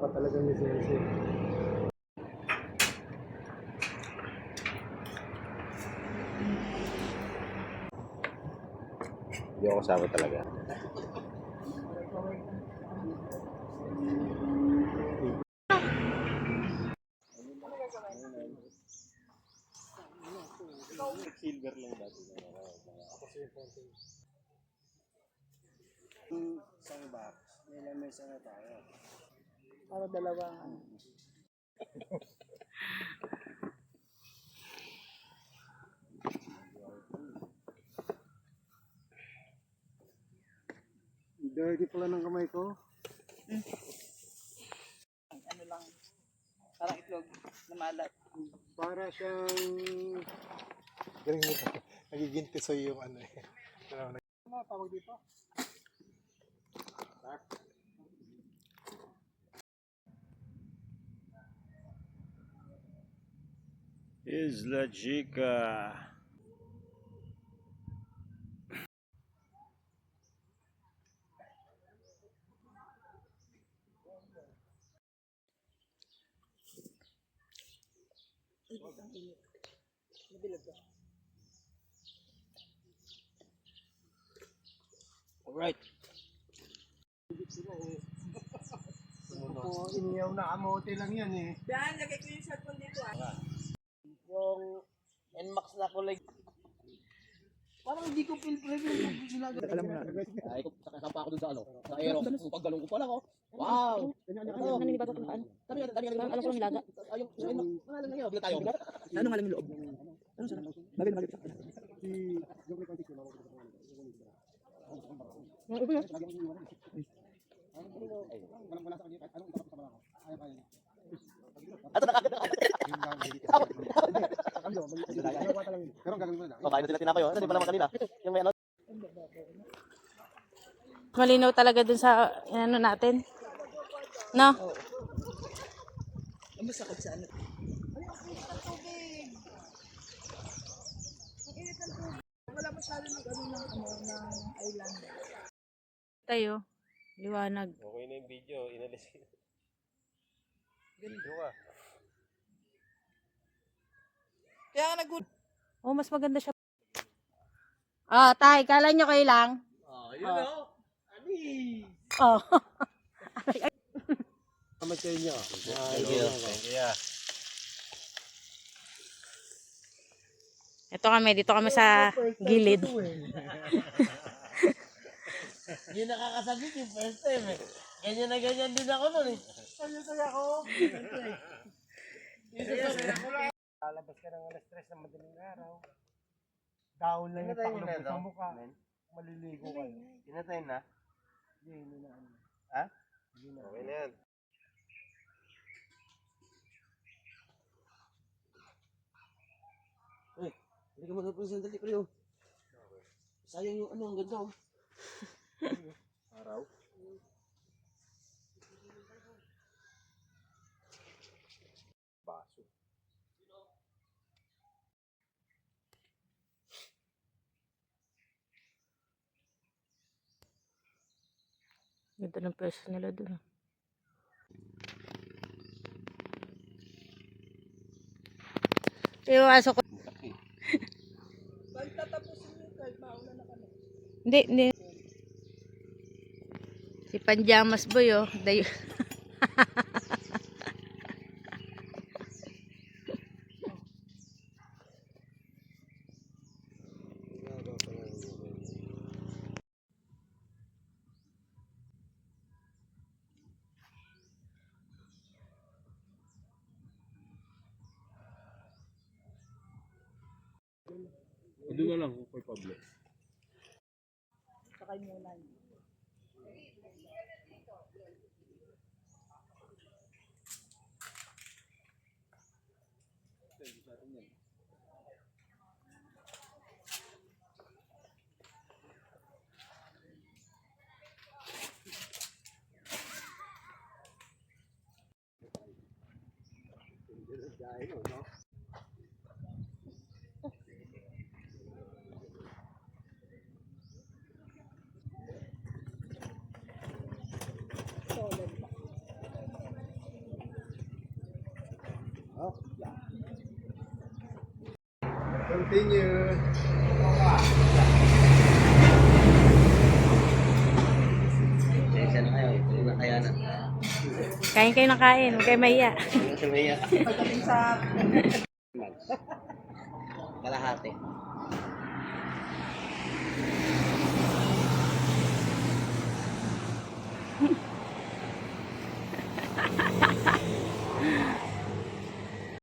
Talagang lisensya. Hindi ako kasama talaga. Silver lang dati. Isang box. May lamesa na tayo. Para dalawa. Dirty pala ng kamay ko. Ano lang, parang itlog na malat. Para siyang... Galing mo. Nagiging tisoy yung ano eh. Ano tawag dito? Isla Chica. Alright. Oo, iniyaw na kamote lang yan eh. Dan, lagay ko yung cellphone dito ah. Yung NMAX na kulay. Parang hindi ko feel preview yung sinabi. Alam mo na. Ay, saan pa ako dun sa ano? Sa Aerox. Yung paggalong ko pala ko. Wow! Ano naninibago kung saan? Parang alam ko ng nilaga. Ayun, pangalan na yun. Bila tayo. Ano nga lang yung loob? Ano sarap? Bagay na bagay. Si Joker Conti ko. Ano ba yan? Ato na kagad. Pero gagawin mo na. Kakain na sila tinapay. Ano din pa naman kanina? Yung may ano? Malinaw talaga dun sa ano natin. No? Ang masakit sa ano. Wala masyado ng ano ng island. Tayo. Liwanag. Okay na yung video. Inalis ko. Ganito ka. Kaya nga nag- Oh, mas maganda siya. Oh, tay, kala nyo kayo lang? Yun o. Ani! Oh. Salamat sa inyo. Thank you. Thank you. Ito kami, dito kami sa gilid. Yung nakakasabit yung first time eh. Ganyan na ganyan din ako nun eh. Lalabas ka ng alas 3 ng madaling araw. Down lang yung paklubos sa mukha. Maliligo ka. Pinatayin na? Hindi na ano. Ha? Okay na yan. Hindi ka magpapang sandali ko yun. Sayang yung ano, ang ganda oh. Araw. Baso. Ganda ng pwesto nila dun. Iwasok ko. Pagtatapusin mo kahit mauna na kami. Hindi, hindi. Si Panjamas Boy, oh. Dayo. Doon na lang kay Pablo. Sakay muna. Continue. Pasensya na kayo. Hindi na kaya na. Kain kayo ng kain. Huwag kayo mahiya. Hindi na siya maya. Pagdating sa Kalahati.